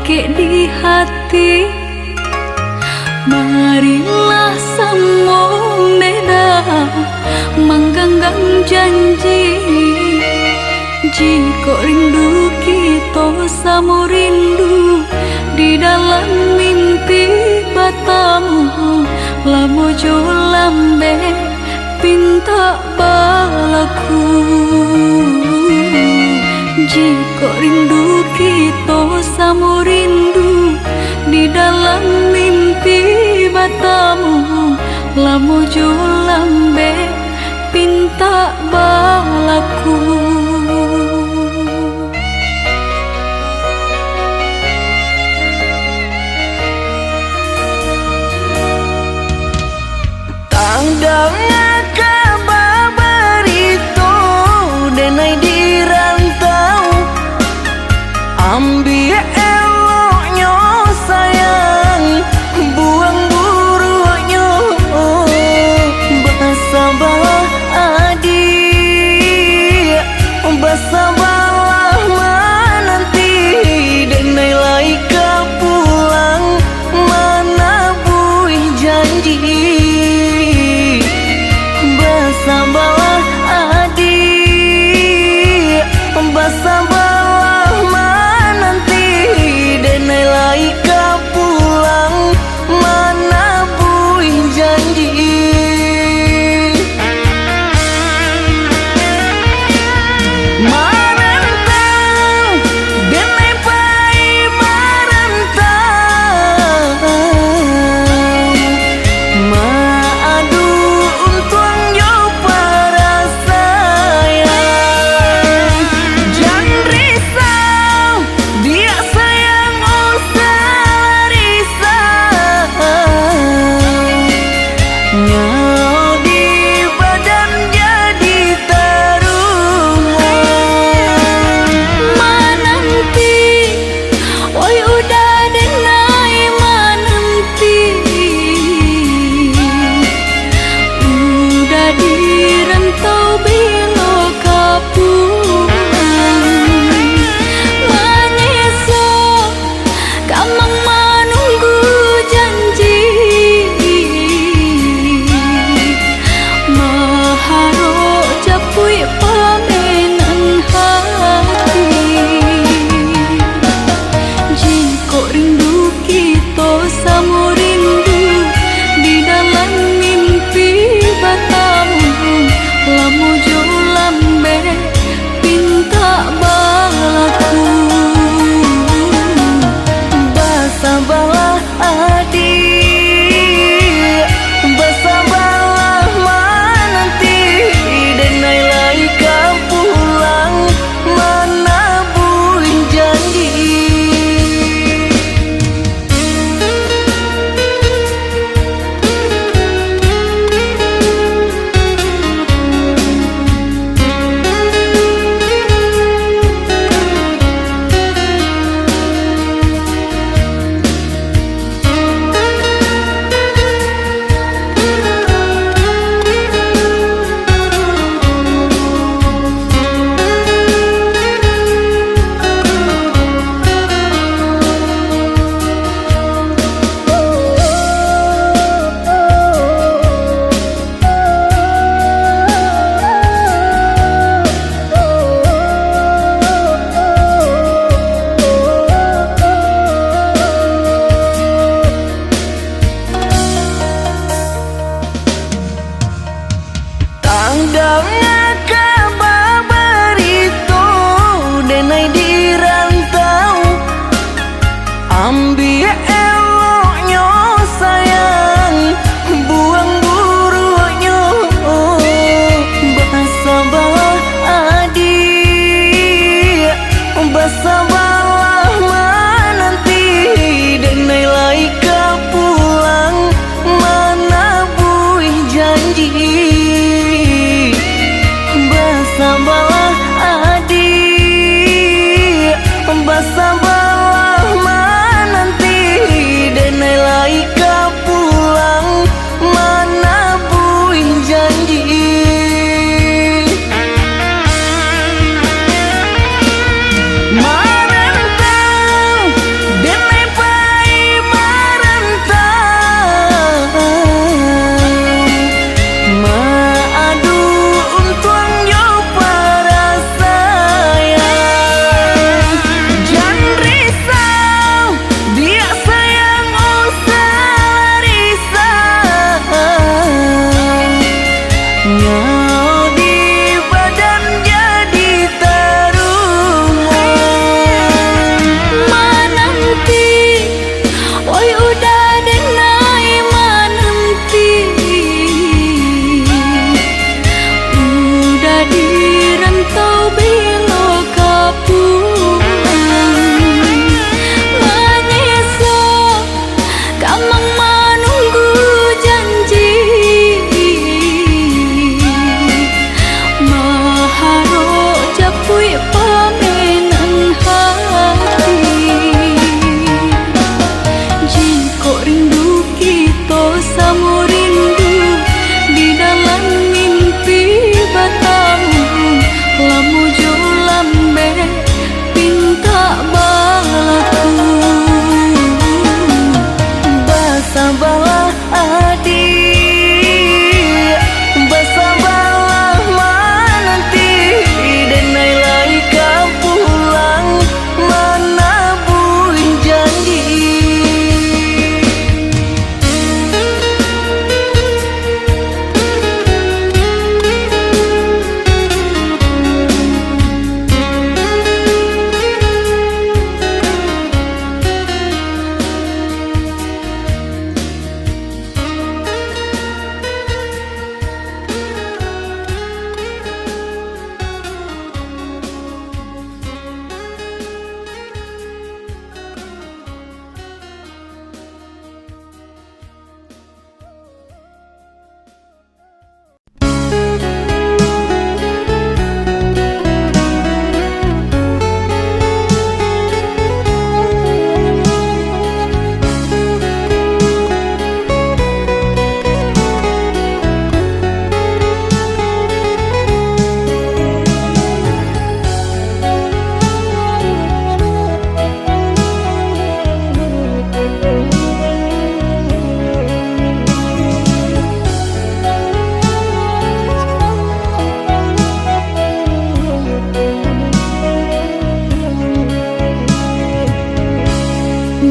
ke di hati. Marilah samo beda mengganggang janji. Jika rindu kita samo rindu di dalam mimpi batamu, lamo jo lambe pinta balaku. Jika rindu kita samo rindu di dalam mimpi batamu, lamo jo lambe pinta balaku. Tangdang kabar itu denai di rantau, ambil eloknya sayang, buang buruknya. Bersabarlah adik, bersabarlah menanti, denai laika pulang mana buih janji. Bersabarlah adik, bersabarlah menanti, denai laika pulang mana buih janji. Marantau denai pai marantau, maadu untuang yo para adik bersabarlah menanti denai laika pulang menabung janji.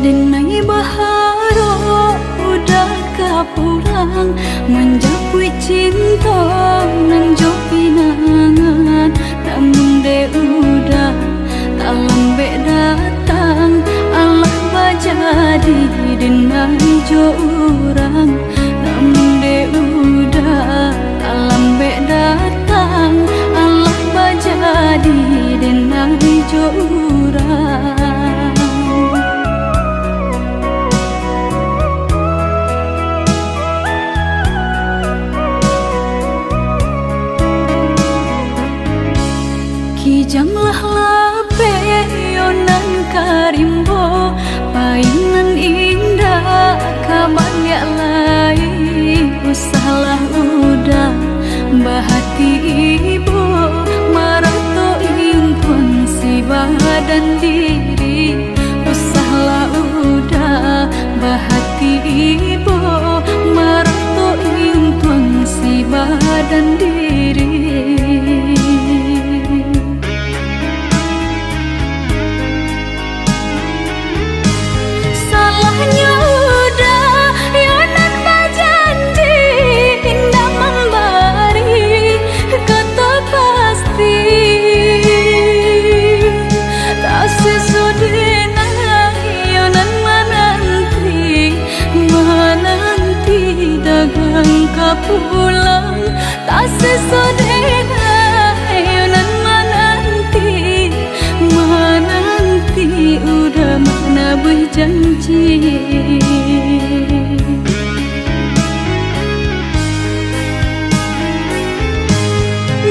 Denai baharo udah kapulang menjapui cinta nan jo pinangan namun de udah dalam datang Allah bajadi denai jo urang namun de udah dalam datang Allah bajadi denai jo urang. Kijanglah lape yonan karimbo painan indah kabanyak lain usahlah udah bahati ibu marato impun si badan diri usahlah udah bahati ibu marato impun si badan diri. Pulang tak sesodena yonan menanti udah mana berjanji.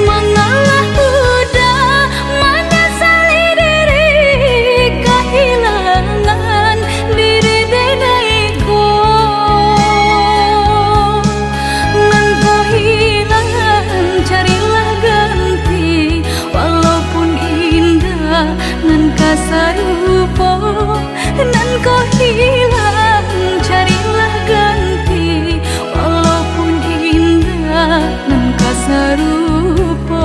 Mengalah udah menyesali diri kehilangan diri denaiku. Nan kasarupo nan kau hilang carilah ganti walaupun indah nan kasarupo.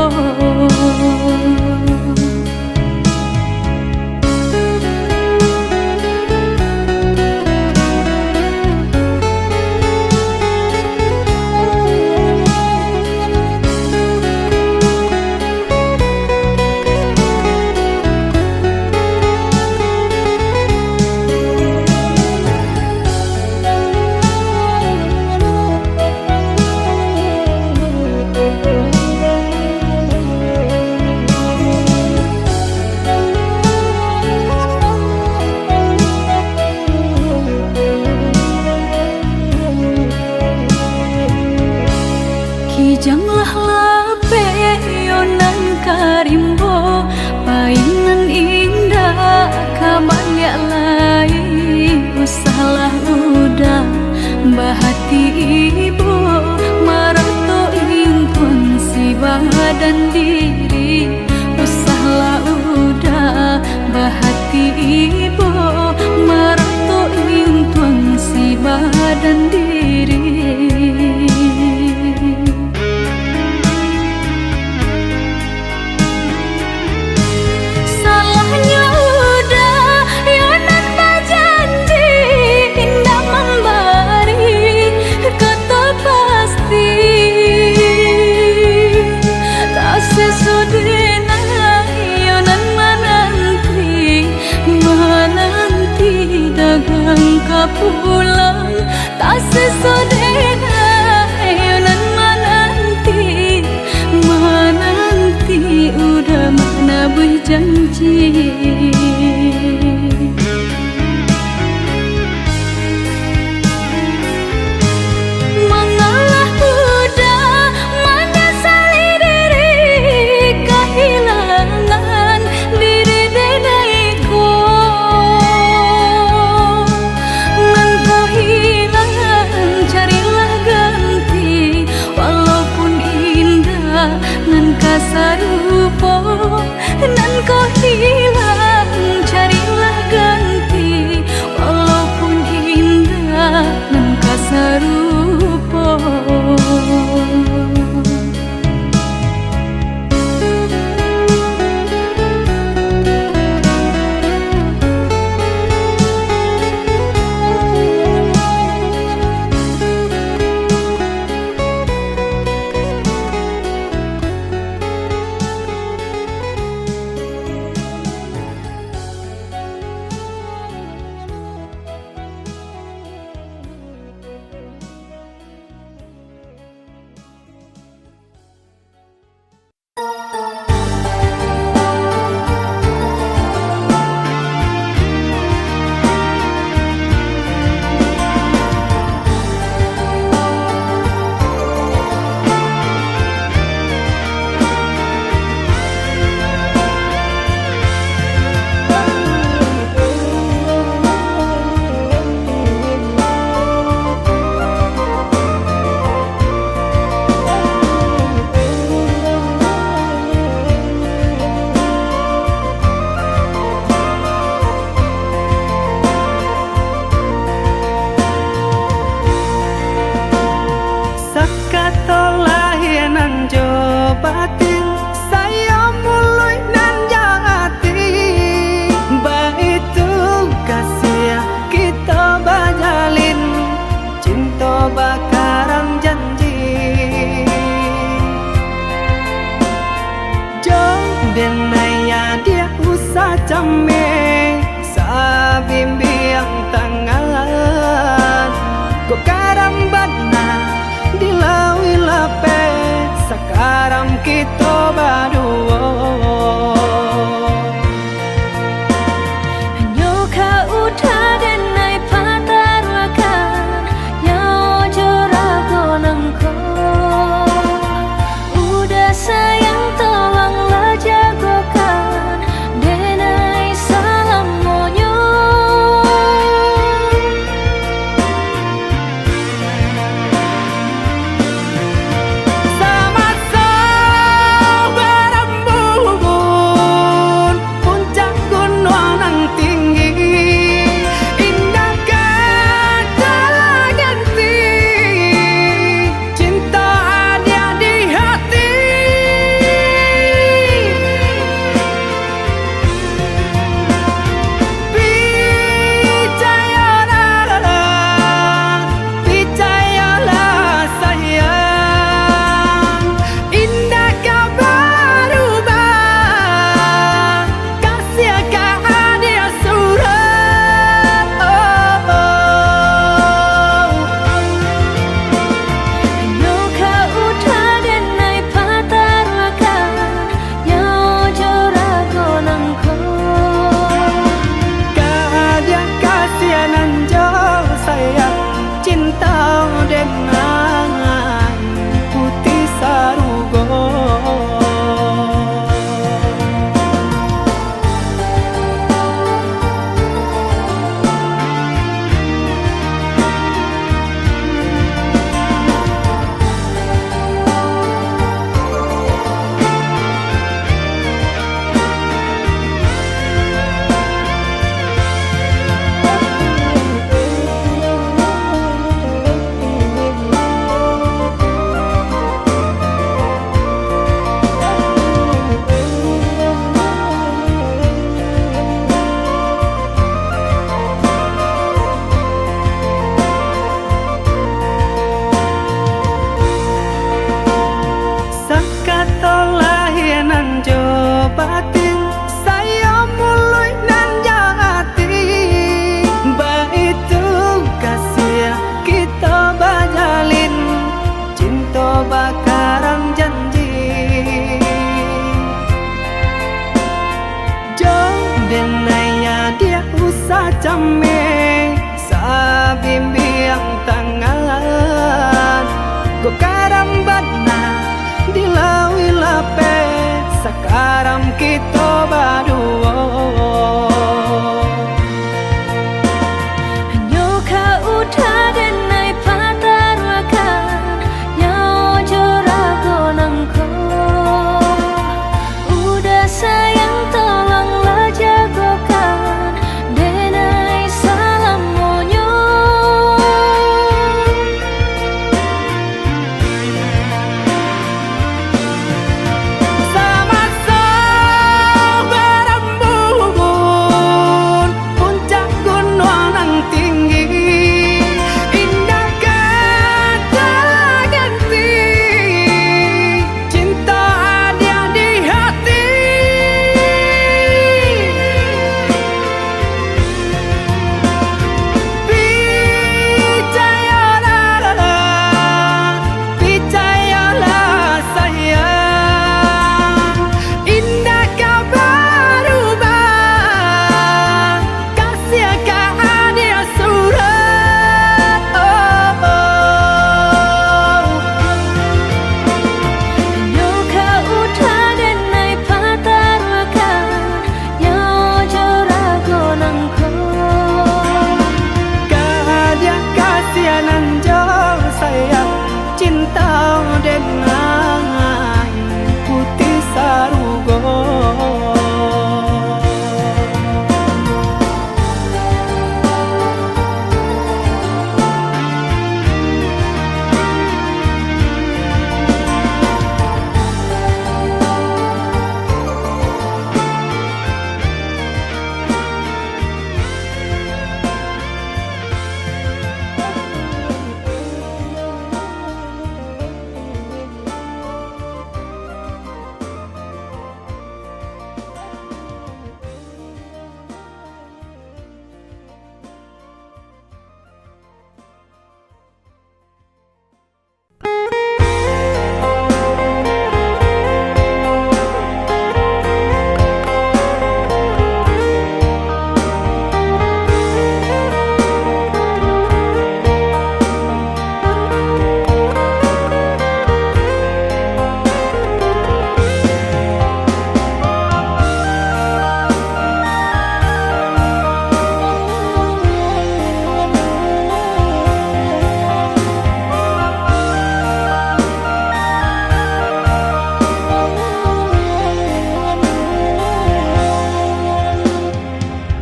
Kijanglah lape yonan karimbo painan indah kabanyak lain usahlah udah bahati ibu marato impun si badan diri usahlah udah bahati ibu marato impun si badan diri. janji. Mengalah udah menyesali diri kehilangan diri denaiku. Nan kau hilang carilah ganti, walaupun indah nan kasarupo. Nan kau hilang carilah ganti, walaupun indah nan kasarupo. Sama so berembuk jame sa bimbiyang tangan go karambat na dilawi lape sakaram kita berdua. Hanya kau dan naik patarwakan Nyau jorago nangko Udah sayang tolonglah jagokan Denai salam monyo Sama berembun puncak gunung yang tinggi indah kata ganti cinta ada di hati percayalah sayang indah kau berubah kasih kau ada surat Hanya kau dan naik patarwakan Nyau jorago nangko Kadia kasihanan jauh sayang cinta denai putih sarugo.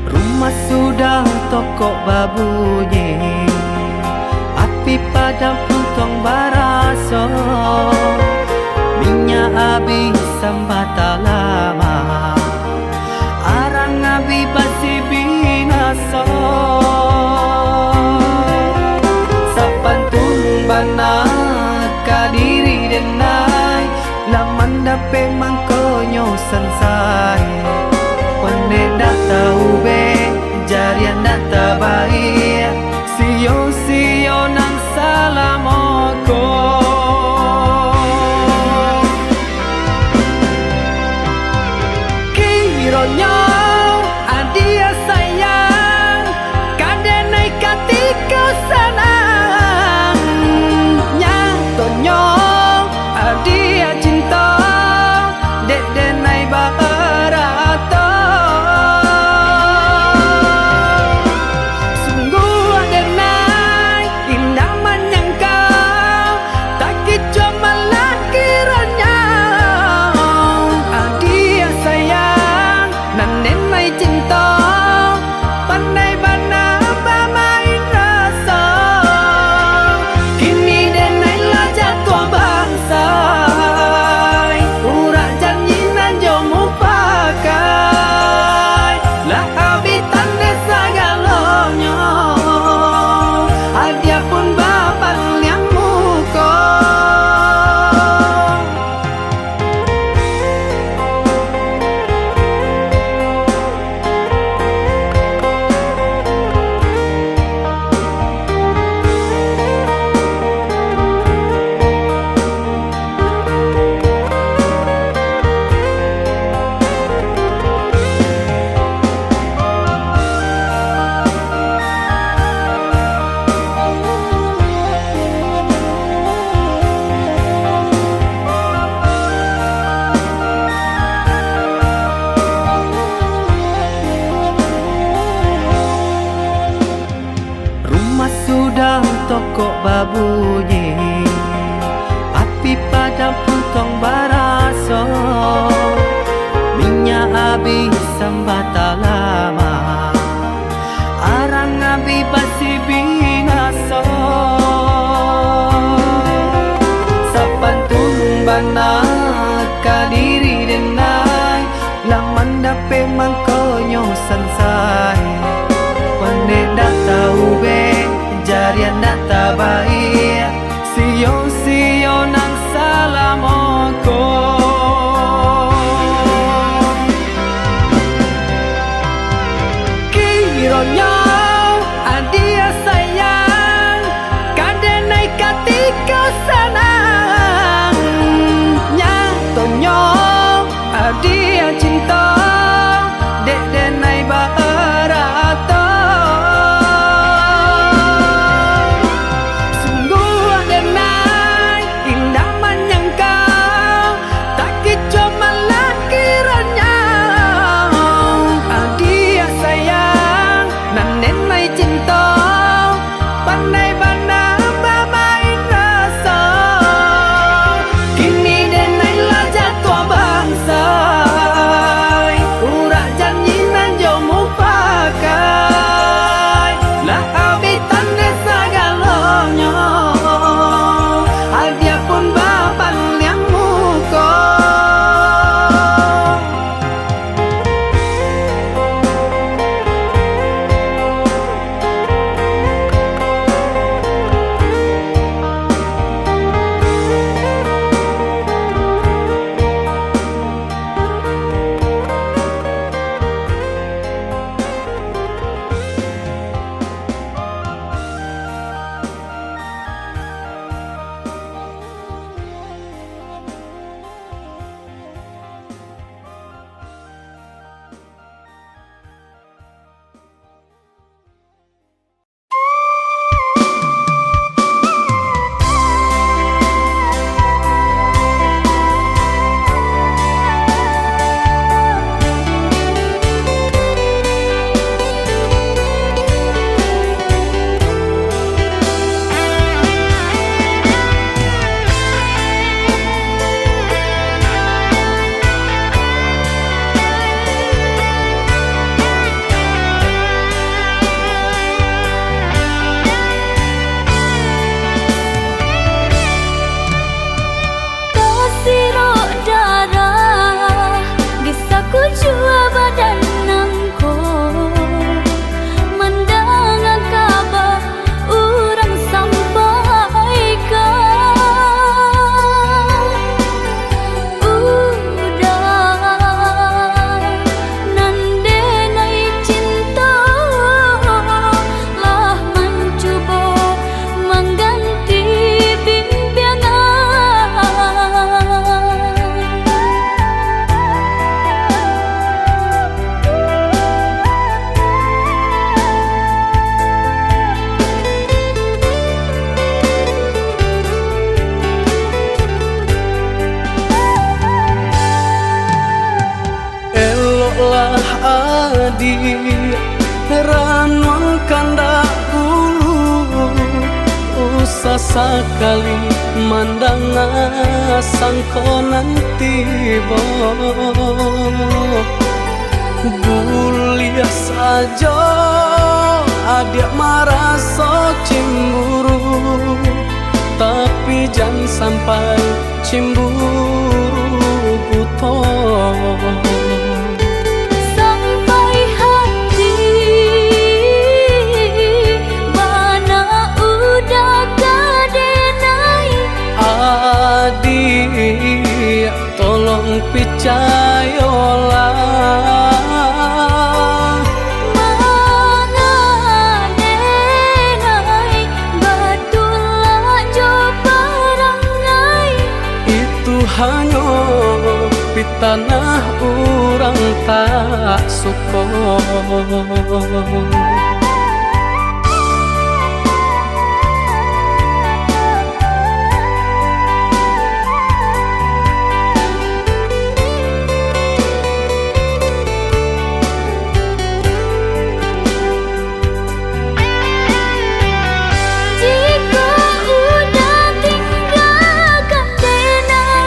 Rumah sudah toko babunyi api padam puntong baraso minyak habis sambata lama arang abi basi binaso sapantun bana kadiri denai laman dape mangkonyo sansai Pande data ube jarian data baik sio nang salamoko kironyo adia sayang kadenai katika sanang nyatonyo adia cinta dek denai barato sungguh denai dapur tong baraso minyak habis sambata lama arang abi basi binaso sapantun bana kadiri denai laman dape mangkonyo sansai pandai dak tahu be jarian dak tabai sio nang salamoko kironyo adia sayang kadenai katika senang nyatonyo adia cinta dek denai barato sungguh denai indah menyangkau tak kicu malah kiranya adia sayang nan denai cinta pandai bana bermain rasa kini denai lah jatuh bangsa urak janji nan jauh pakai lah habitan desa galonyo adia pun bapan yang muko Ranun kandak dulu usah sekali mandang sangko nanti gulia saja adik merasa cemburu tapi jangan sampai cemburu buta adik tolong percayalah mengadenai betulah jo perangai itu hanya pitanah orang tak suka jika udah tinggalkan denai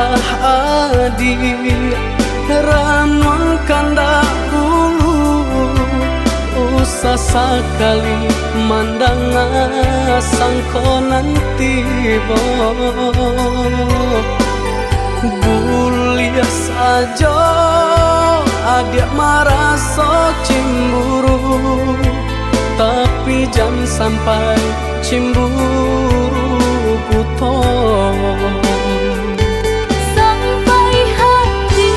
lah adi ranuang kandak bulu usah sekali mandang sangko nanti bulia saja adik merasa cemburu, tapi jangan sampai cemburu buta. Sampai hati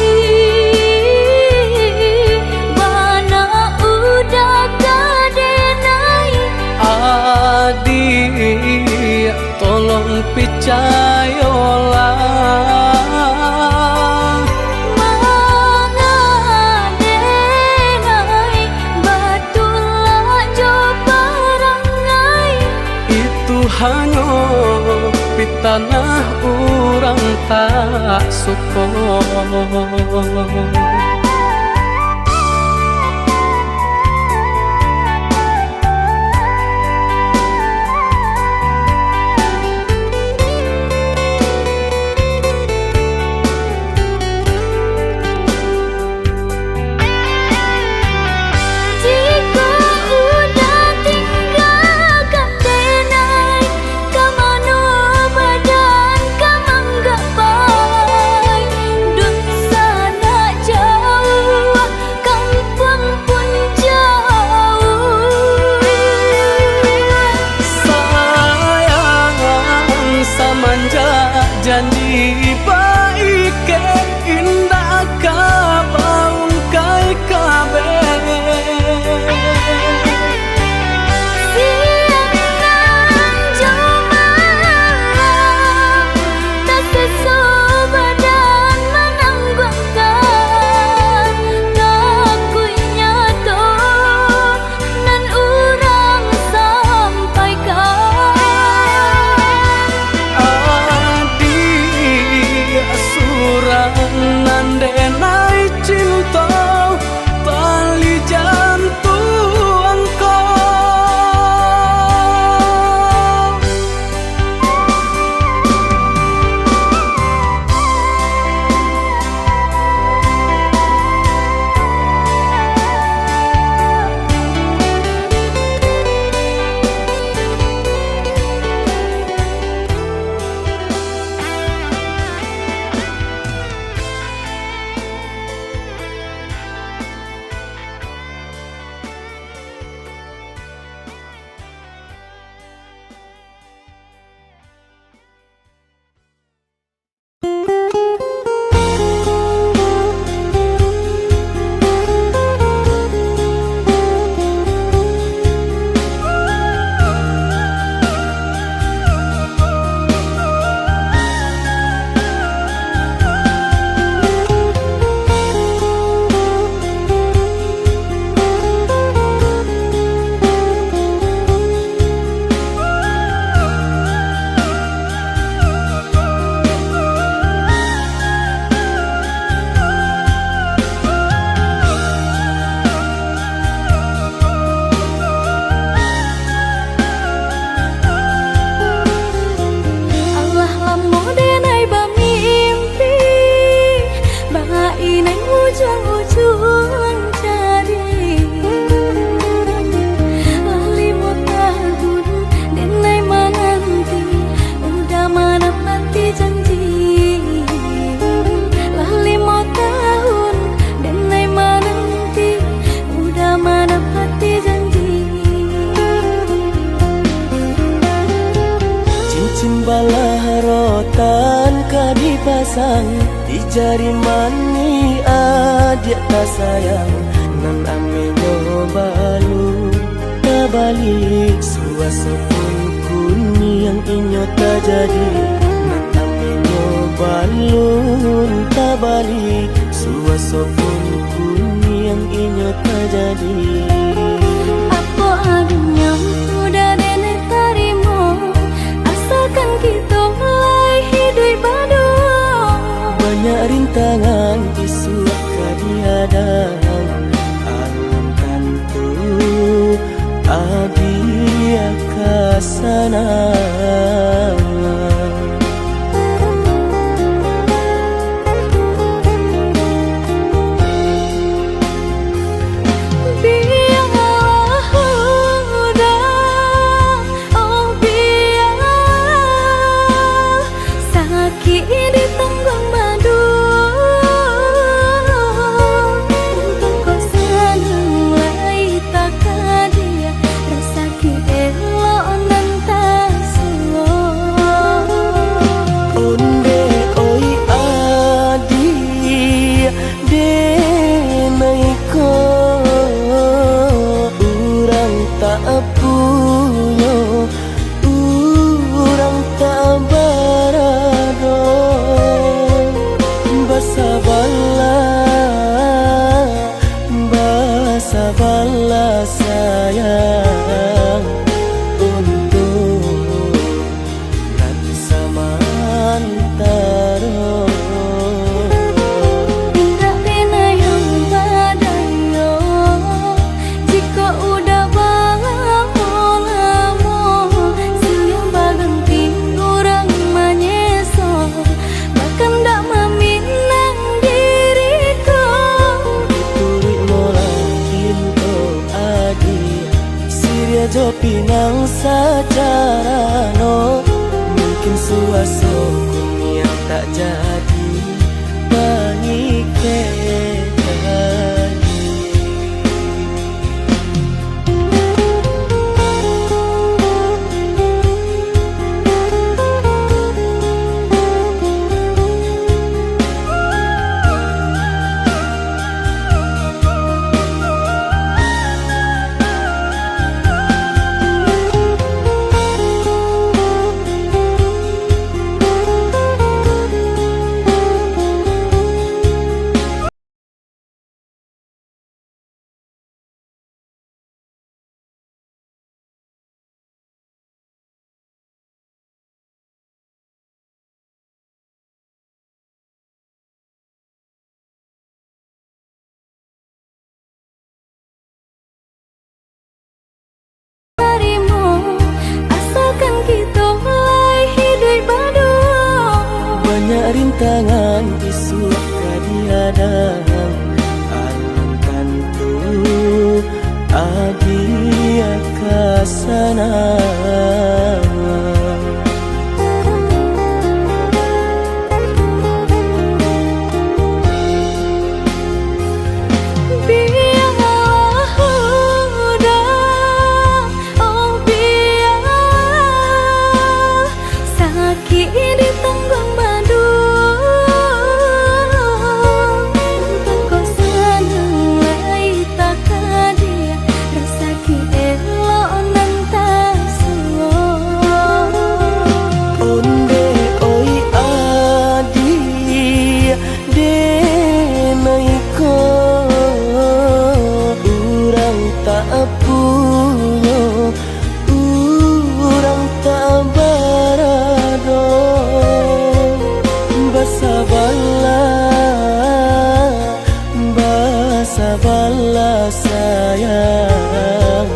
mana udah kadenai. Adik tolong percayalah, hanya pitanah orang tak suka. Janji baik ke indah kabaung kai kabe siang nan jumalang tak sesobadan menanggungkan ngakuinya toh nan urang sampaikan. Nandenai cinta tali jantung dipasang di jari mani adik tak sayang nan amenyo balu tak balik suasopun kuni yang inyo tak jadi nan amenyo balu tak balik suasopun kuni yang inyo tak jadi. Apa adanya udah nenek tarimo asalkan kita mulai hidup baru. Banyak rintangan disuap kadiadang alam tentu adia kasana jo pinang secara no, mungkin suasana yang tak jadi mengikat. Banyak rintangan disuapkan dihadang, alangkan tu adia kasana. Sabarlah sayang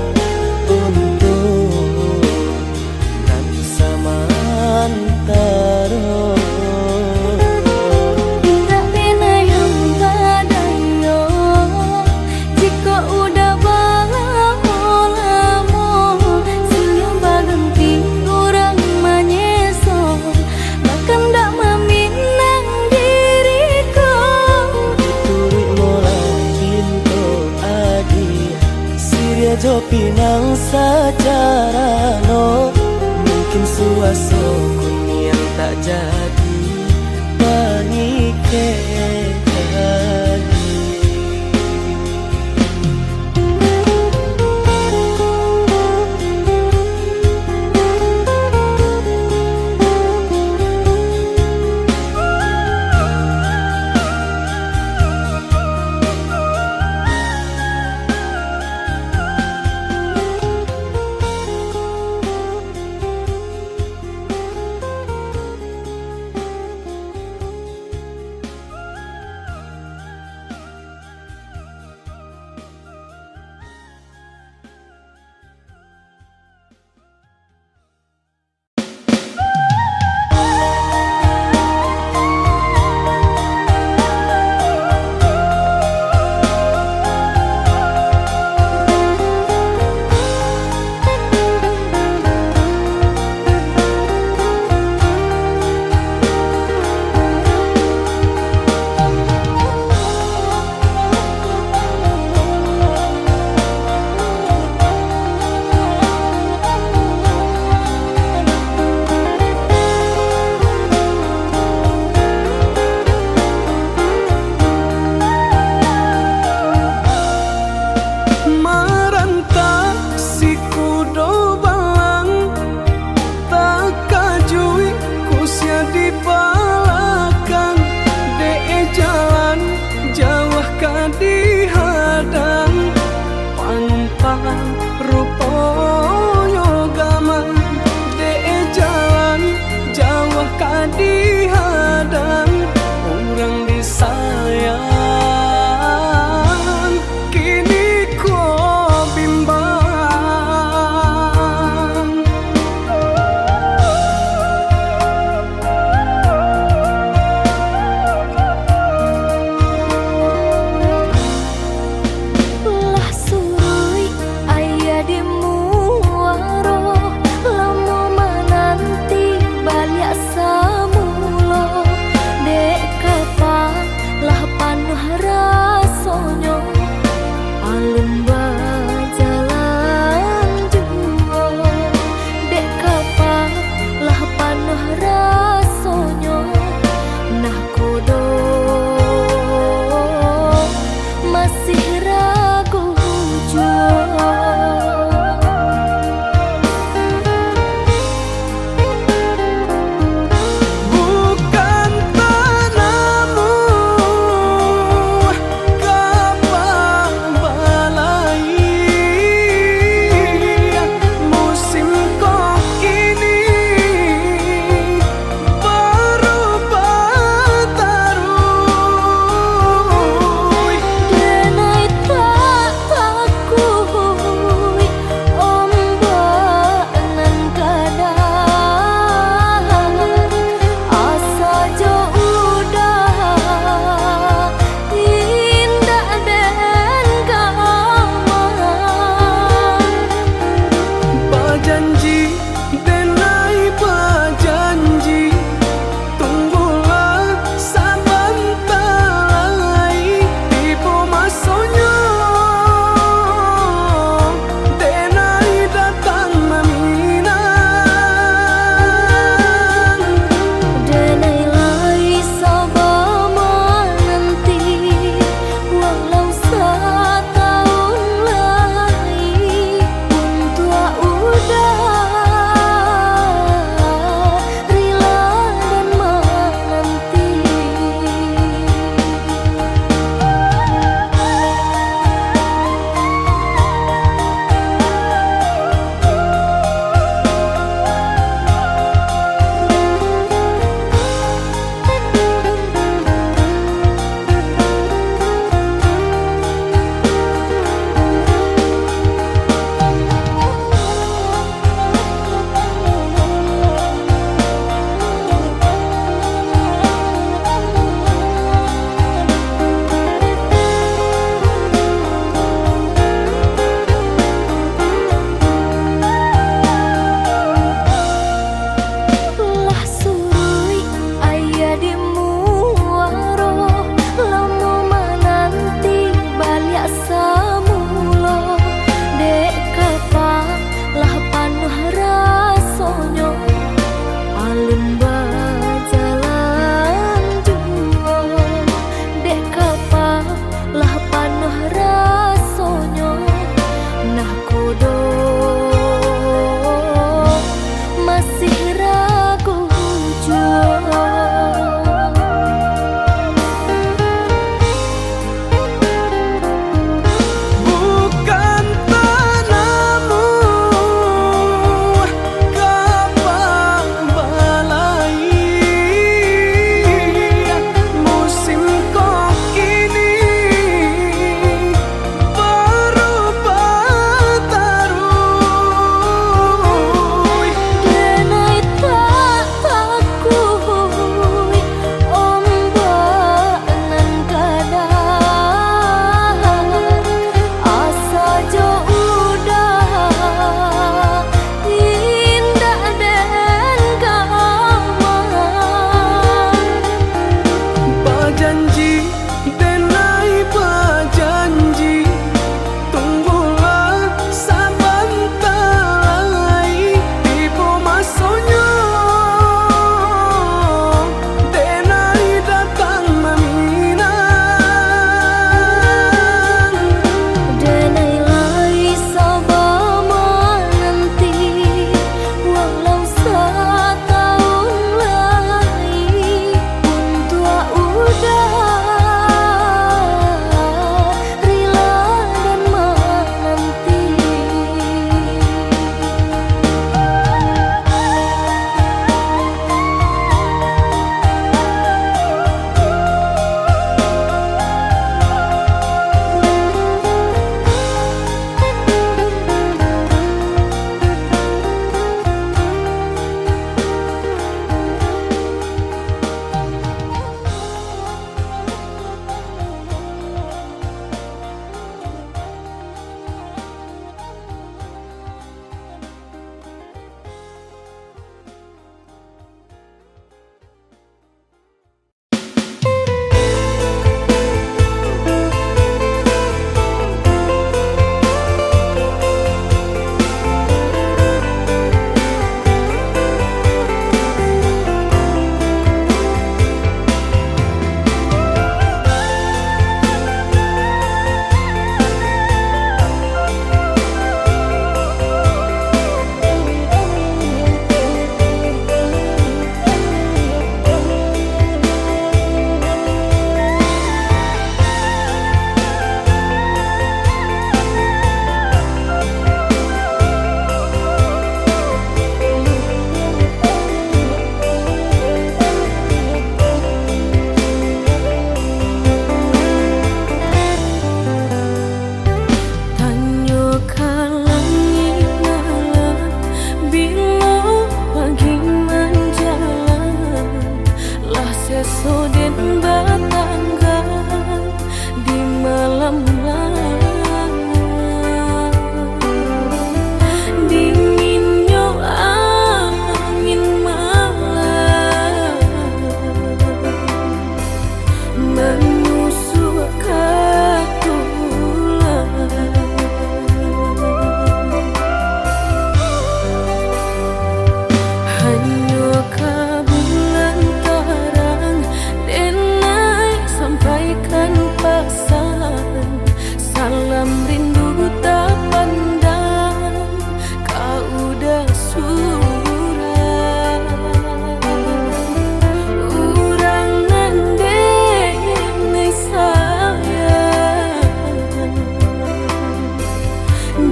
untuk nanti samantara. Tak pernah yang badayo jika udah lamo siang baganti orang menyeso bahkan tak meminang diriku. Turut mulai pintu adi Siria jo pinang secara no, mungkin suasana yang tak jadi mengikat.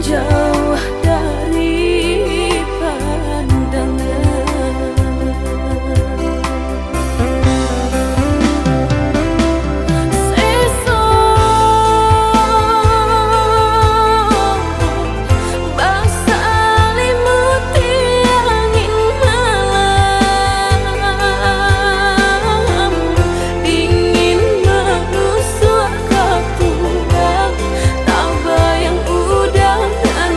jauh dari pandangan. Sesok bangsa limuti angin malam, dingin menusuk ke tulang, tak bayang udang dan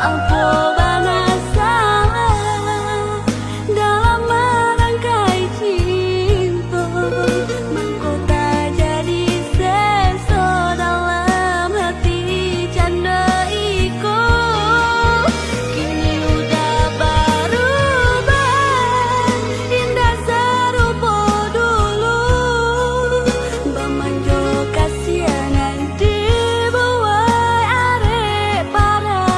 Apa bana salah dalam merangkai cinta, mahkota jadi seso dalam hati canda iko. Kini udah berubah, indah serupa dulu. Bamanjo kasihanan dibuai arek perhatian.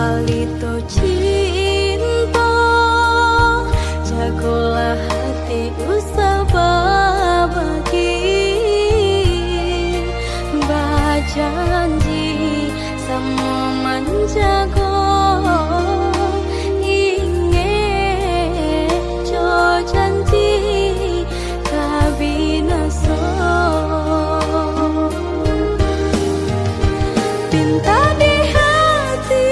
palito cinta, jagolah hati usah berbagi, berjanji sama menjaga, ingin jo janji kabinasa. Pinta di hati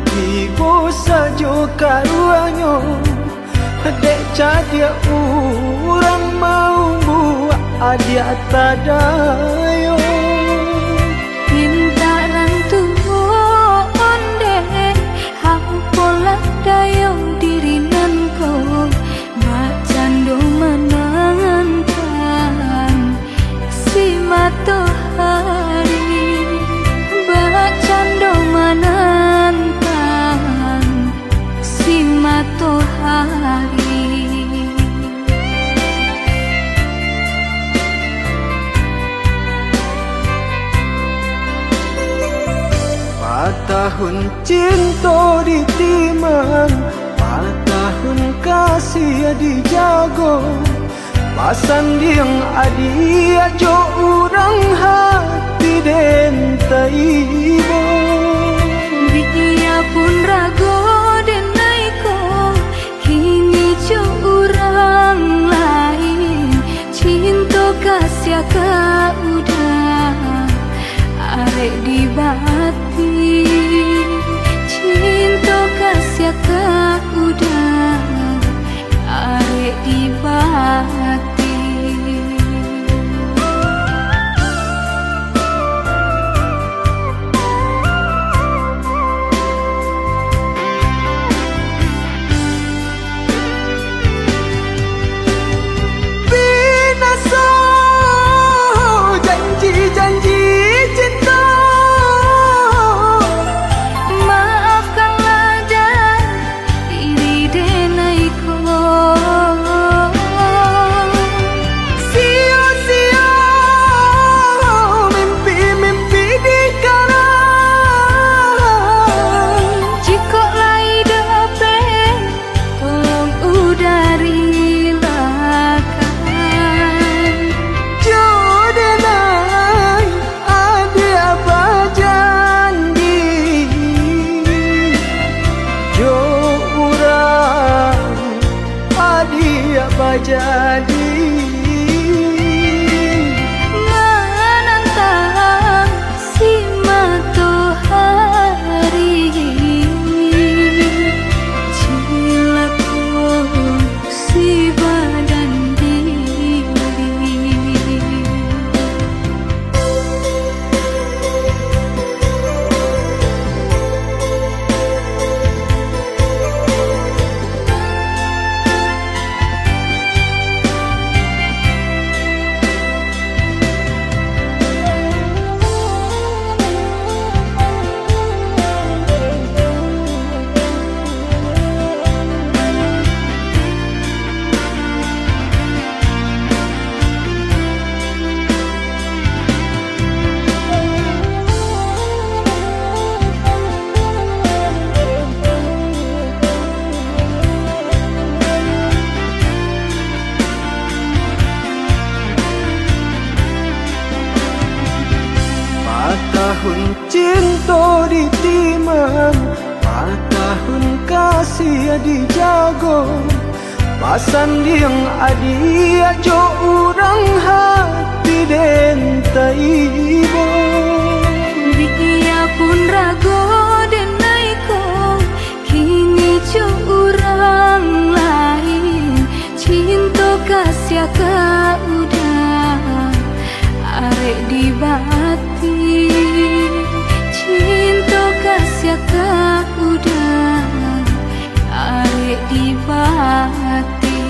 tiba saja karuanyo, dek cadia orang mau buat adia tadayo. Pintaran tuon deh, hampola dayong dirinan ko, macando menangan si matahari, bacando menantang si matahari. Tahun cinta ditimang, tahun kasih dijago, pasan yang adi ajo orang hati den taibo. Dia pun rago den naiko, kini jo orang lain, cinta kasih ka udah arek di bati, cinta kasih ka udah arek di bati. Binasa janji-janji cinta, Maafkanlah dan diri denaiko, sia-sia mimpi-mimpi dikarang. jika lai dapat tolong udarilakan. Jodenai adi apa janji, jo urang adi apa jadi. Menantang si matahari, cilaku si badan diri. Tahun cinta ditimang, tahun kasih dijago, pasan yang adi ajo orang hati den taibo. Dia pun rago den naiko, kini jo orang lain, cinta kasih ka udah arek di bati, cinta kasih ka udah arek di bati.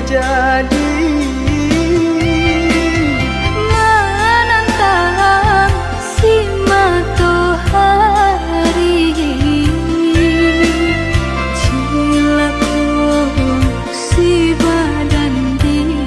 jadi. Menantang si matahari, cilaku si badan diri.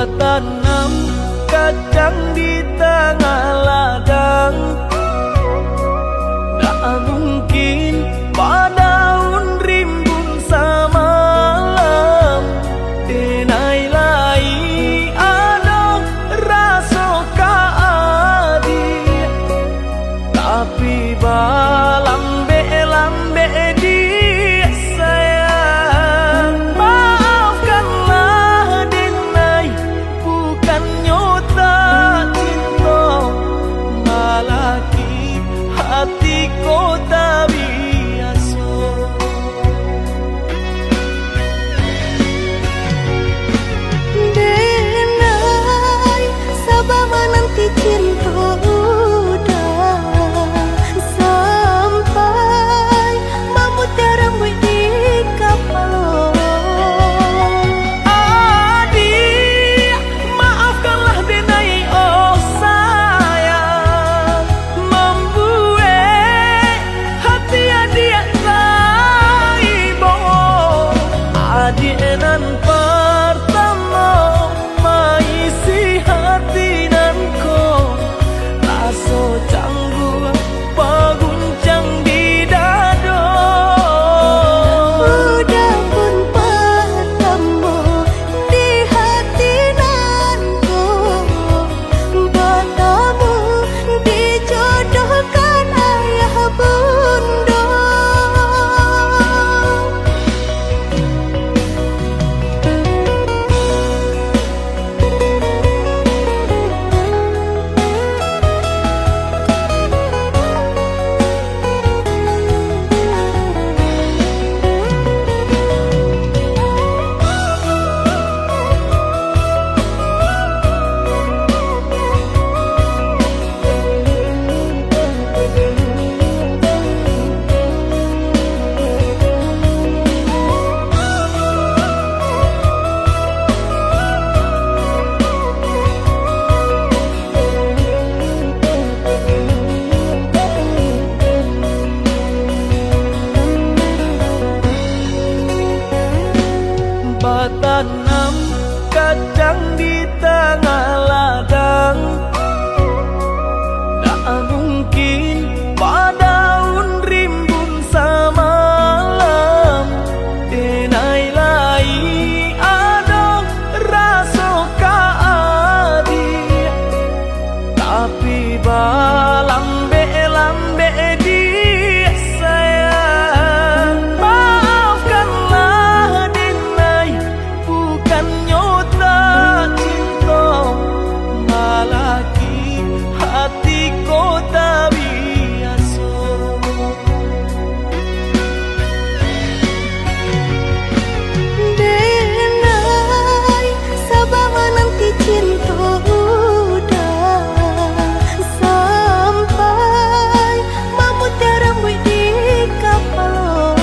Tanam kacang di tengah ladang, tak mungkin padaun rimbun samalam. Denai lai ada rasa kaadi, tapi lambe di sayang. Maafkanlah Denai, bukan nyota cinta, malaki hati kota biasa. Denai, sabar menanti cinta udah sampai memutih rambut di kapal. Adik, maafkanlah Denai, oh sayang, membuat mungkin padaun rimbun samalam denai lai ado raso kaadi tapi lambe di sayang maafkanlah denai bukan nyota cinta malaki hati kota biasa denai sabar menanti cinta udah sampai memutih rambut di kapal.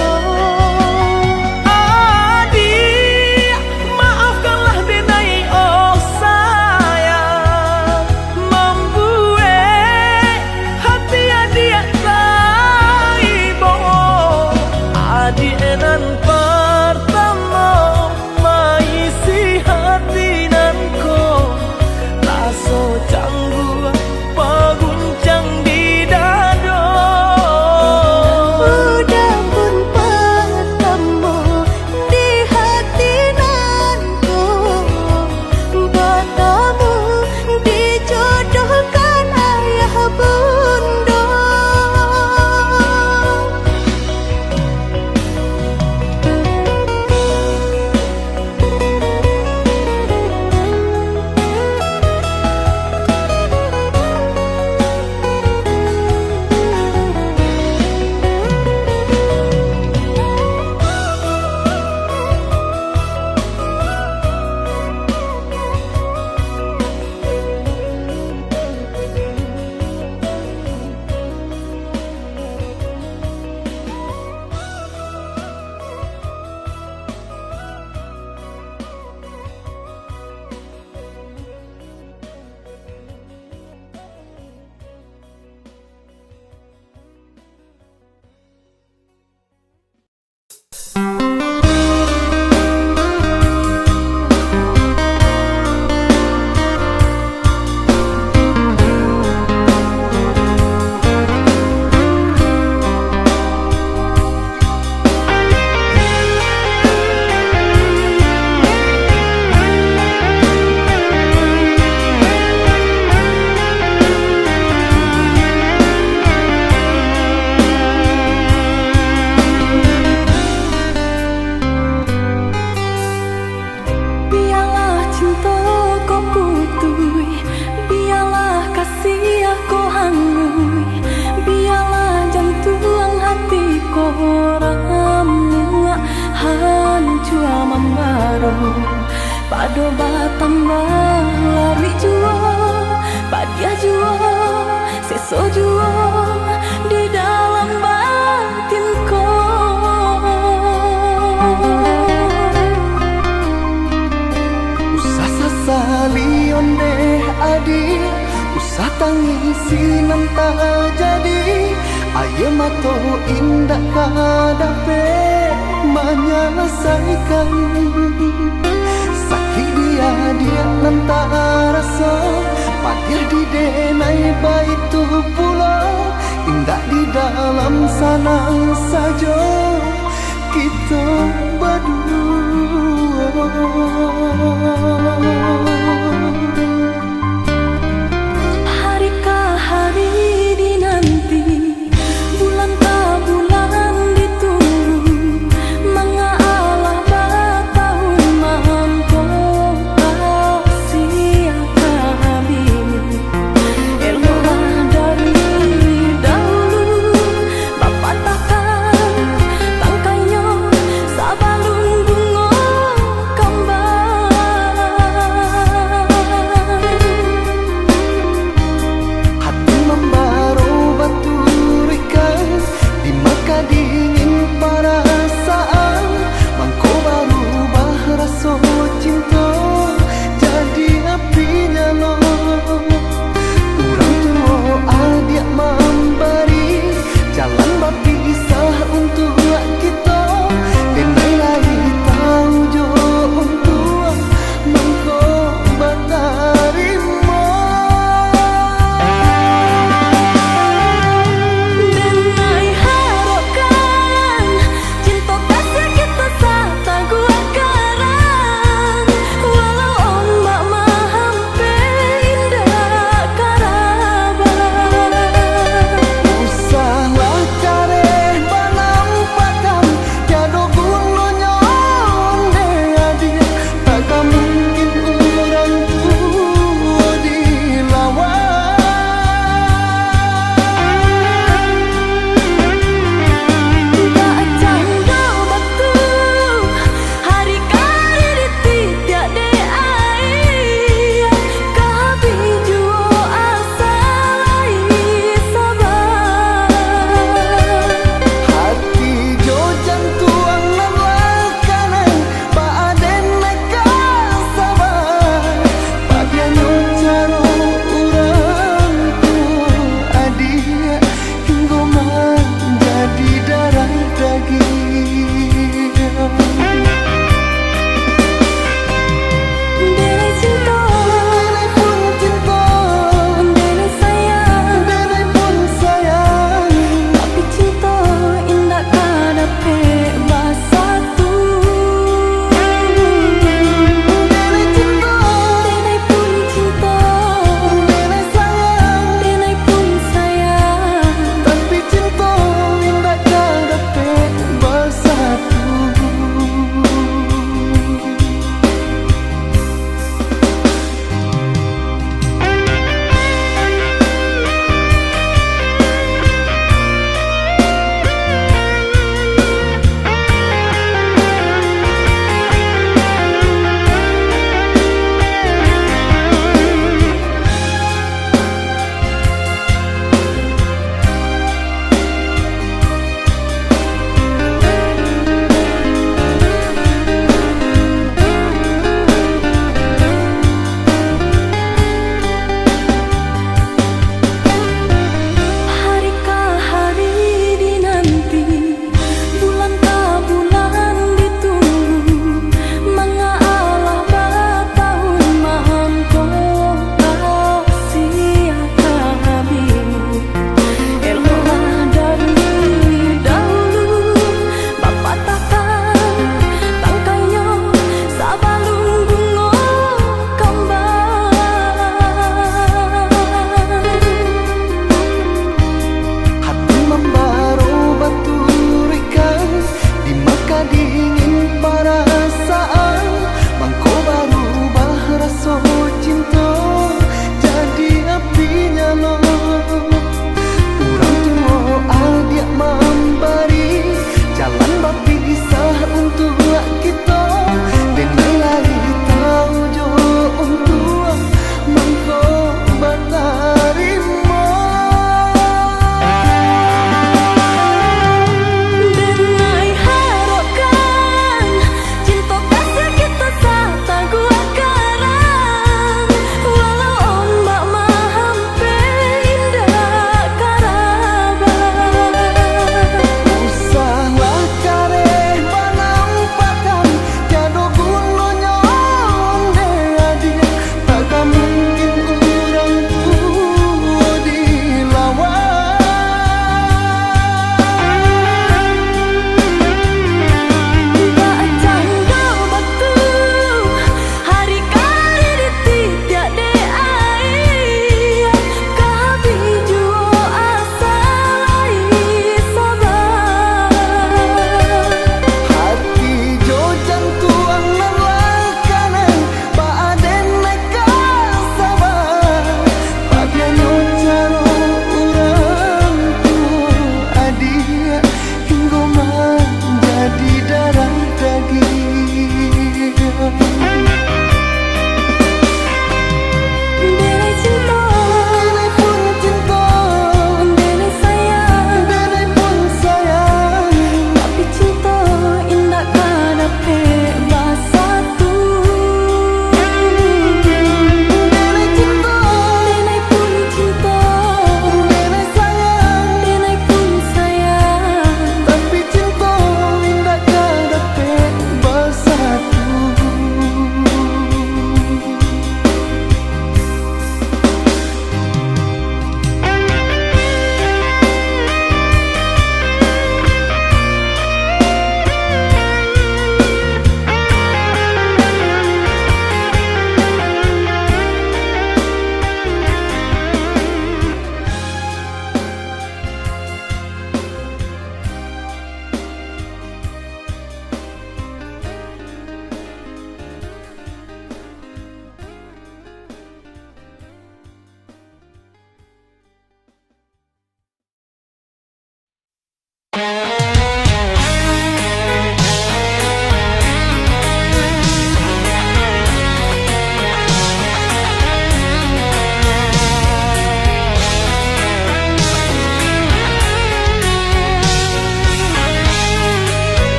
adik maafkanlah denai oh sayang membuat hati adik taibo adik nan pertama maisi hati nanko raso canggung paguncang di dado Udah pun pertemu di hati nanku bertemu dijodohkan ayah bunda. Biarlah cinta kau kutui, biarlah kasih aku hangui, biarlah jantung hati kau ramu hancur membaru pado batambah lari jua padia jua seso jua di dalam batin Sasali onde adi usah tangisi nanta jadi ayo mato indah kadape menyelesaikan sakit dia nanta rasa padir di denai baitu pula indah di dalam sana saja kita berdua. Harikah hari dinanti, bulankah bulan ditunggu, mengalah bertahun mampu kasih kami. Eloklah dari dahulu, bapak takkan tangkainya sabalun bunga kembar.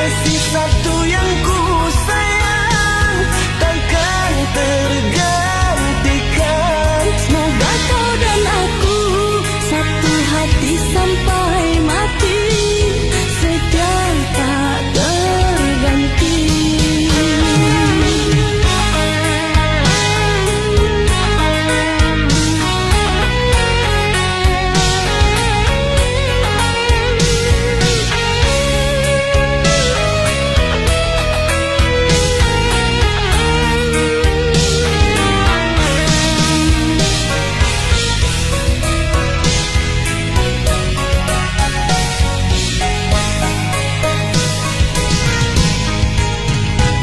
kasih satu yang ku sayang takkan tergantikan. Semoga kau dan aku satu hati sampai mati, setia tak terganti.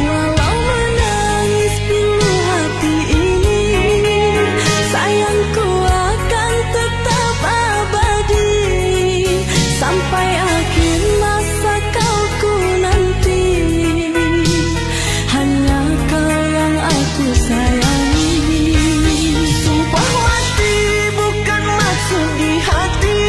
Walau menangis pilu hati ini, sayangku akan tetap abadi sampai akhir masa kau ku nanti. Hanya kau yang aku sayangi. Sumpah mati bukan maksud di hati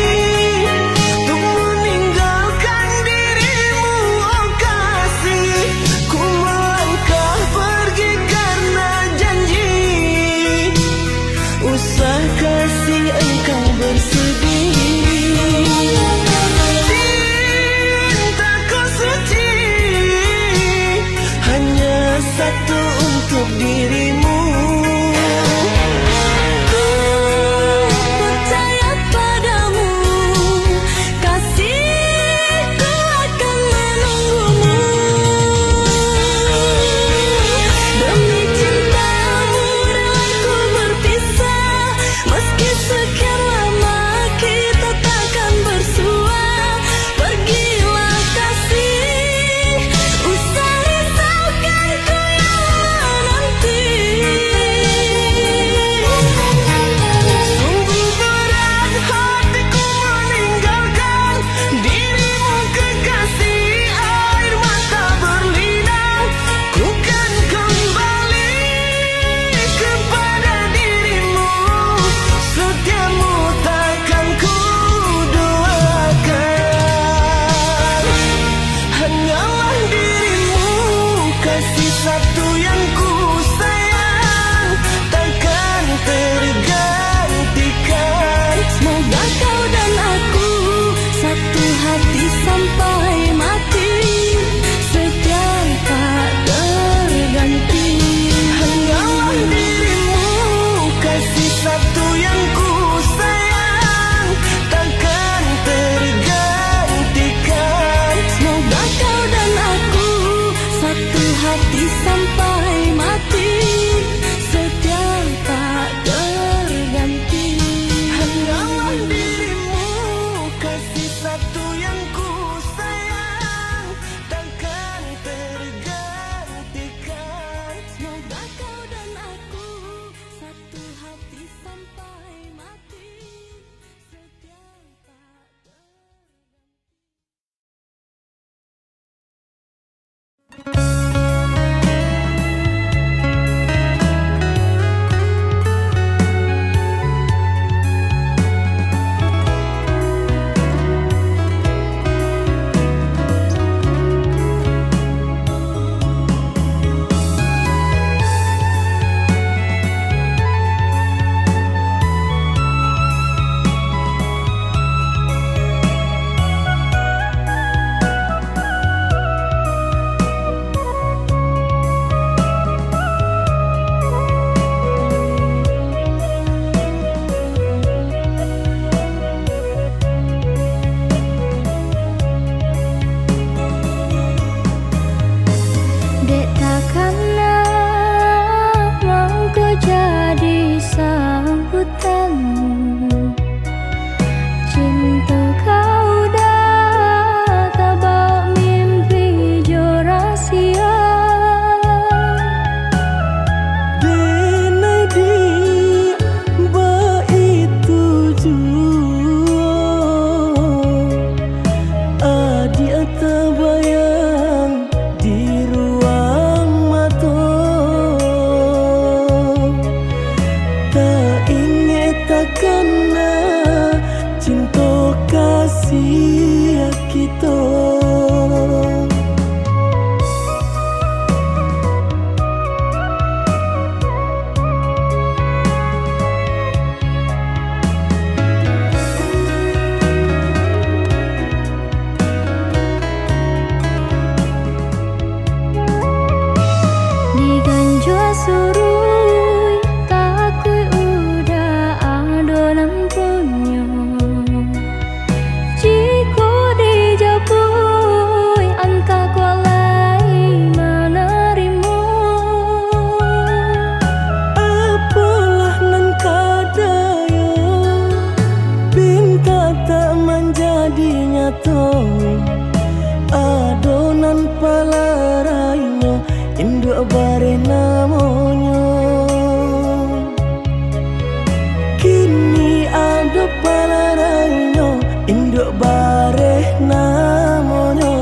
untuk meninggalkan dirimu, oh kasih. Ku melangkah pergi karena janji, usah kasih engkau bersedih. Cintaku suci hanya satu untuk dirimu. Ku percaya padamu, kasihku akan menunggumu. Demi cintamu rela ku berpisah, meski sekian lama kita takkan bersua. Pergilah kasih, usah risaukan ku yang menanti. Sungguh berat hatiku meninggalkan dirimu kekasih, air mata berlinang. Ku kan kembali kepada dirimu, setiamu takkan ku duakan. Hanyalah dirimu, kasih satu yang ku sayang takkan tergantikan. Semoga kau dan aku satu hati sampai mati, setia tak terganti. Hanyalah dirimu, kasih satu yang ku sayang takkan tergantikan. Semoga kau dan aku satu hati sampai mati, setia tak terganti. Hanyalah dirimu, kasih satu yang ku sayang takkan tergantikan. Semoga kau dan aku satu hati sampai mati, setia tak terganti. surui takui udah adonan punyo jiko dijapui anta kualai menerimo apalah nan kadayo pinta tak menjadi nyata adonan palaraino induk bare namonyo kini ada palaraino induk bare namonyo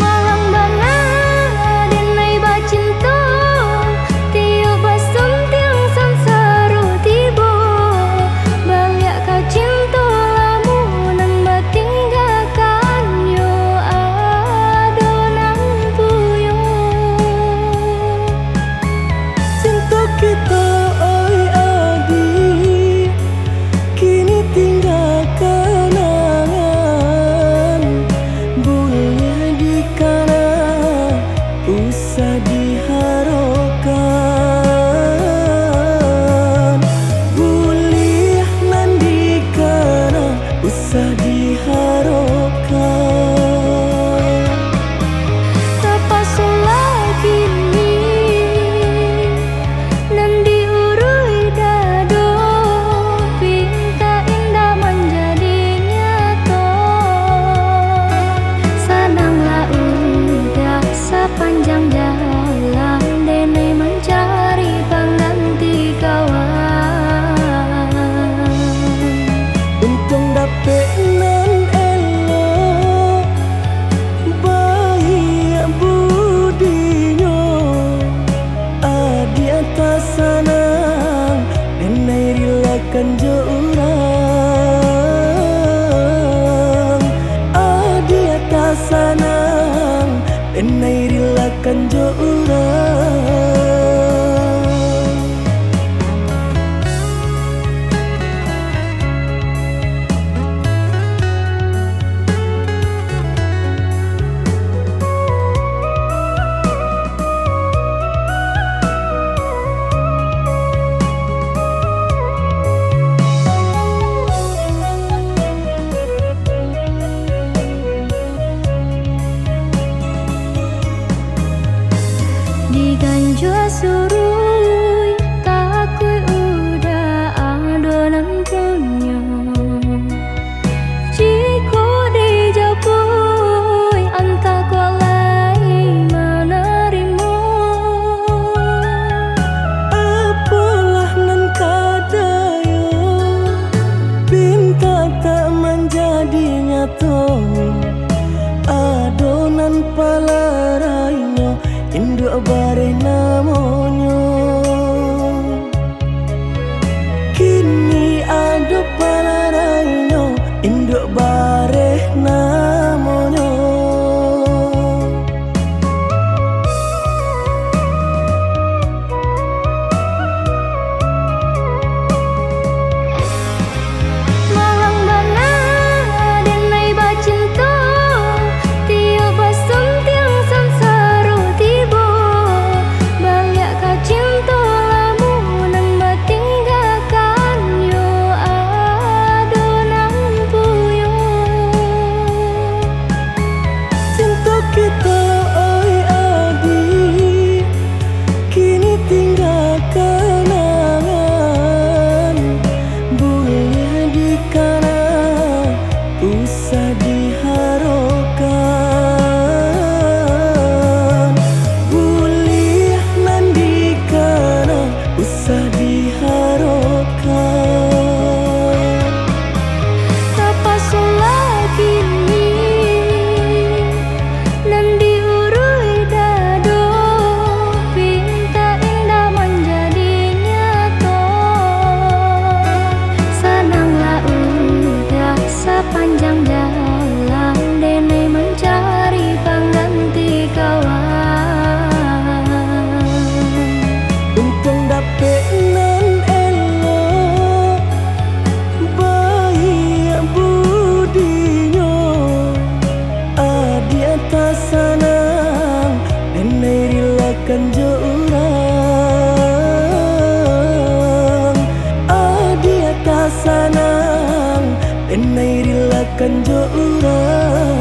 malang banget denai bacinta tiup basum tiang sansaru tibo balik ka cinta lamunan batinggalkan yo adonan puyo cinta kita oi adi kini tinggal kenangan boleh dikana usah diharapkan boleh nandikana usah diharapkan tapasulah kini nan diurui dado pinta indah menjadi nyata sananglah udah sepanjang jalan dene mencari pengganti kawan untung dapet nan elok baik budinyo adi atas sanang denai rilakan jo urang adi atas sanang denai rilakan jo urang diganjua surui takui udah adonan punyo jiko dijapui anta kualai menerimo apalah nan kadayo pinta tak menjadi nyata adonan palaraino induk bare namonyo kini ada palaraino induk bare namonyo malang banget denai bacinta tiup basum tiang sansaru tibo balik ka cinta lamunan batinggalkan yo adonan puyo cinta kita oi adi kini tinggal kenangan boleh dikana usah diharapkan boleh nandikana usah diharapkan tapasulah kini nan diurui dado pinta indah menjadi nyata sananglah udah sepanjang jalan dene mencari pengganti kawan untung dapet nan elok relakan jo urang.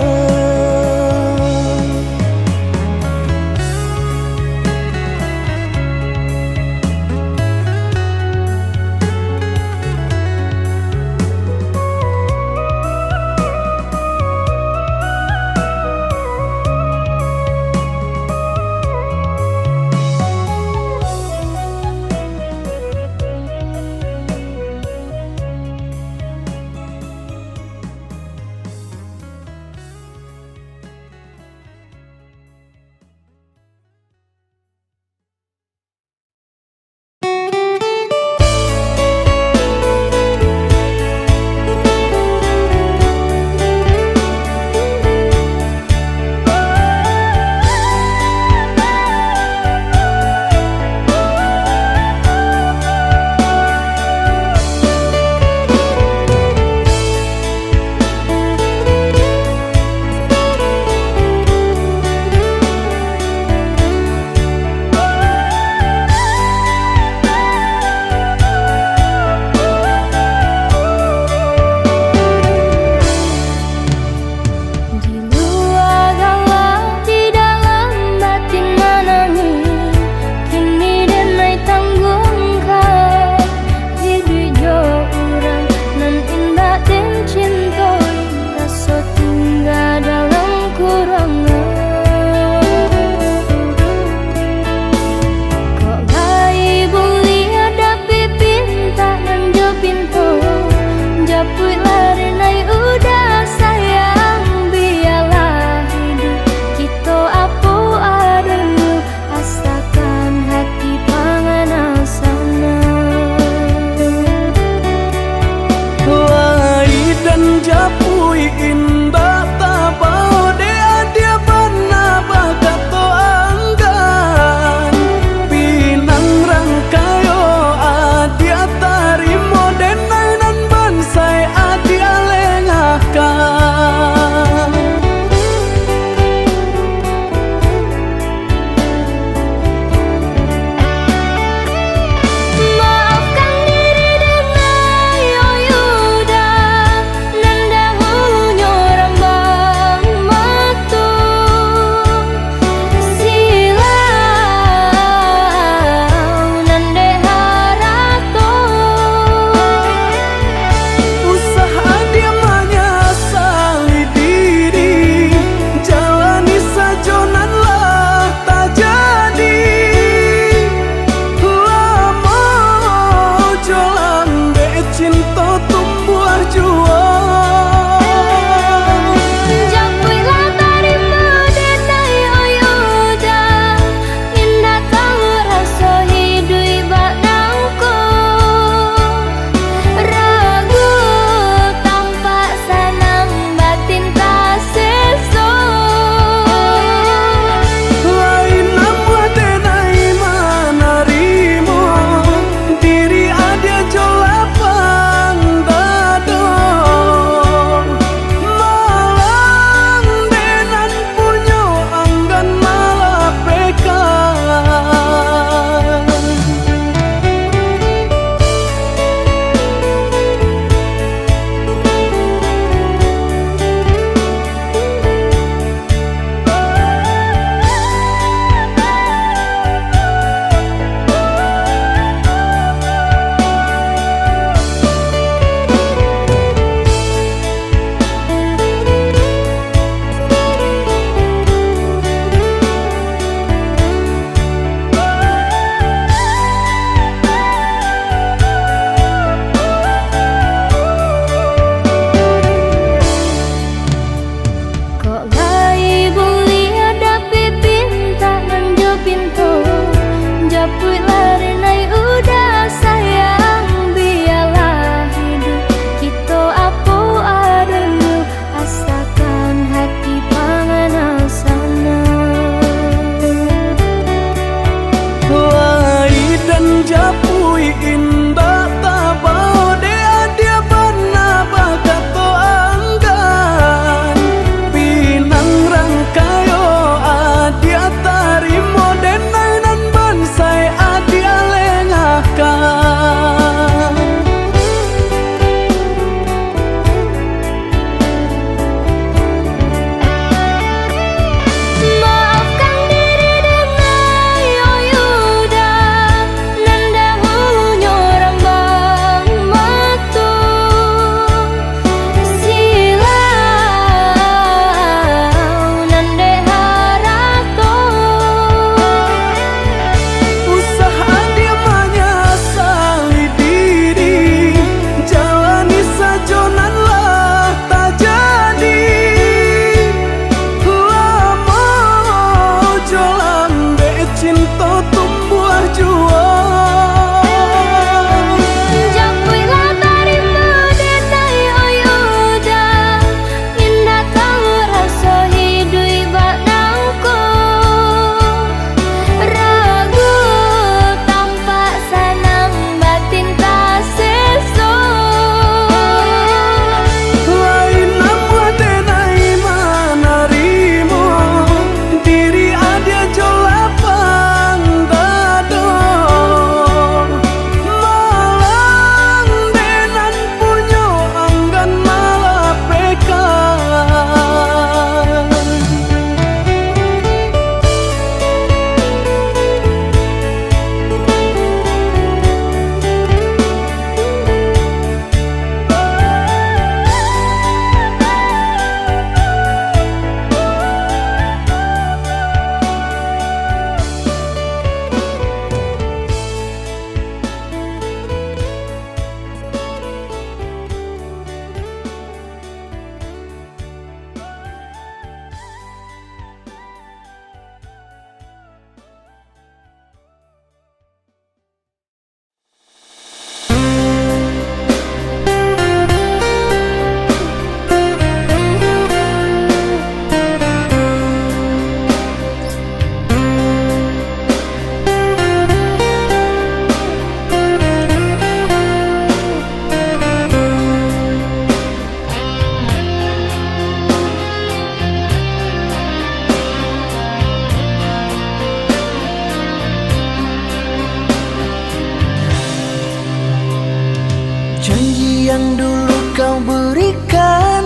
yang dulu kau berikan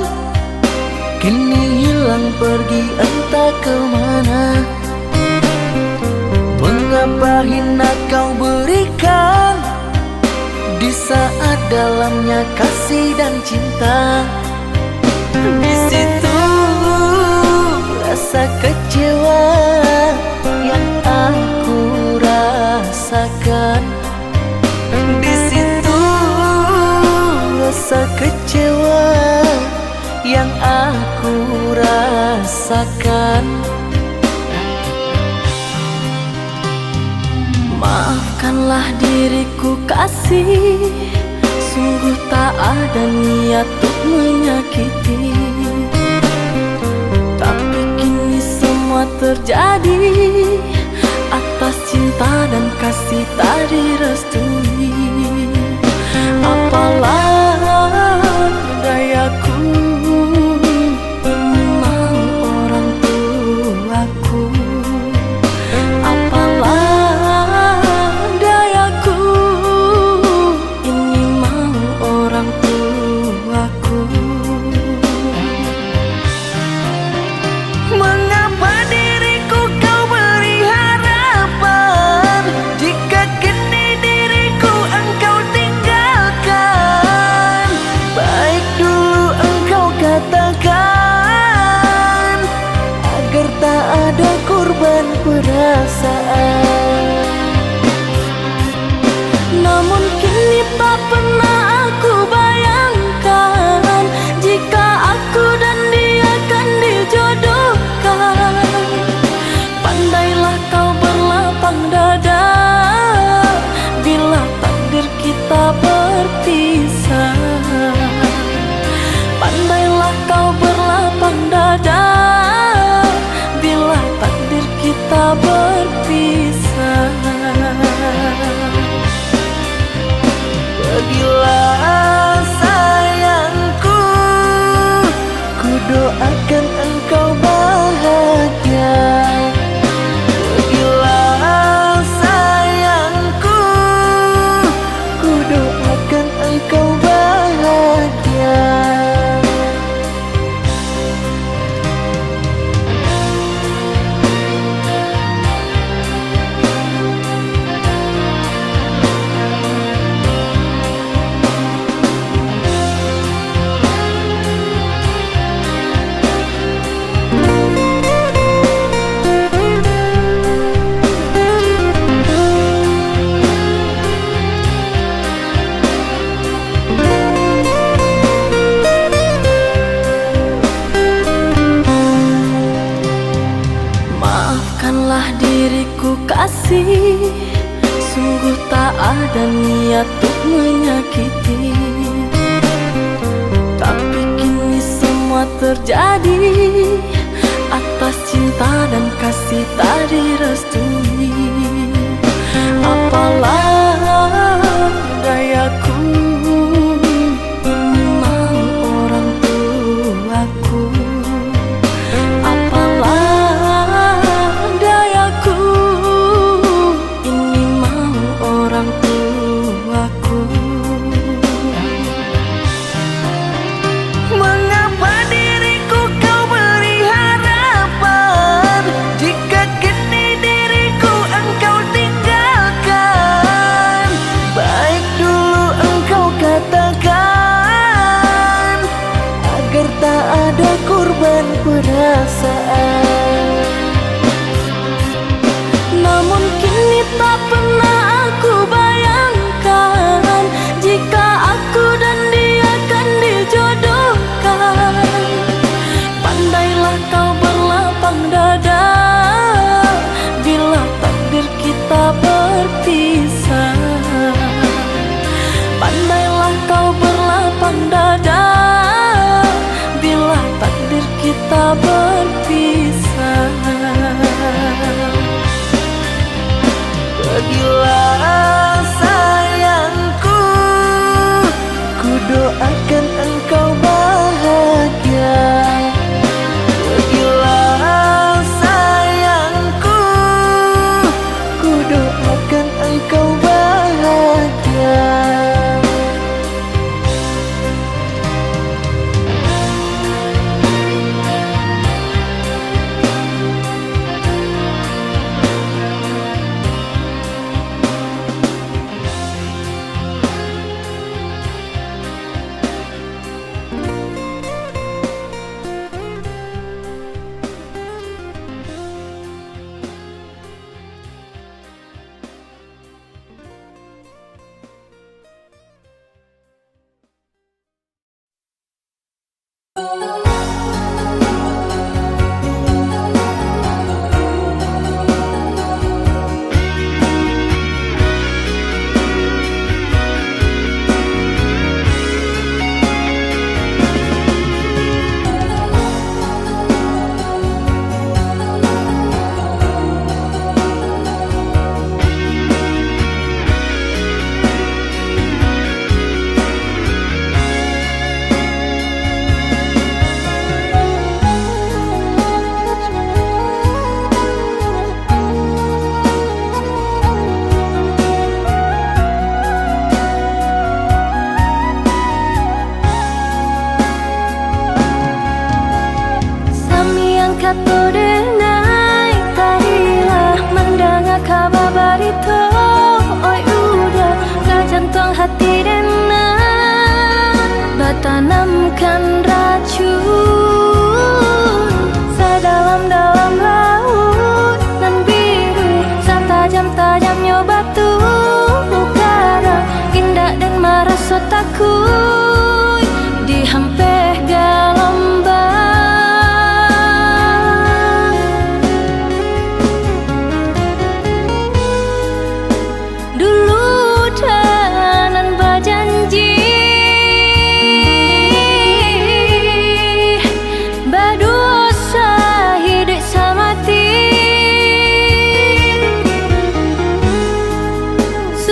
kini hilang pergi entah kemana. Mengapa hina kau berikan di saat dalamnya kasih dan cinta? Di situ rasa kecewa yang aku rasakan. Di situ rasa kecewa yang aku rasakan. Maafkanlah diriku kasih, sungguh tak ada niat untuk menyakiti. Tapi kini semua terjadi atas cinta dan kasih tak direstui. Apalah dayaku, ini mau orang tuaku. Apalah dayaku, ini mau orang tuaku. Mengapa diriku kau beri harapan jika kini diriku engkau tinggalkan? Baik dulu engkau katakan agar tak ada korban perasaan. Namun kini tak pernah aku bayangkan jika aku dan dia akan dijodohkan. Pandailah kau berlapang dada bila takdir kita berpisah. Pandailah kau berlapang dada bila takdir kita berpisah. Pergilah sayangku, ku doakan engkau bahagia. Pergilah sayangku, ku doakan engkau bahagia. Maafkanlah diriku kasih, sungguh tak ada niat untuk menyakiti. Tapi kini semua terjadi atas cinta dan kasih tak direstui. Apalah dayaku, ini mau orang tuaku. Apalah dayaku, ini mau orang tuaku. Mengapa diriku kau beri harapan jika kini diriku engkau tinggalkan?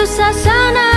susah sana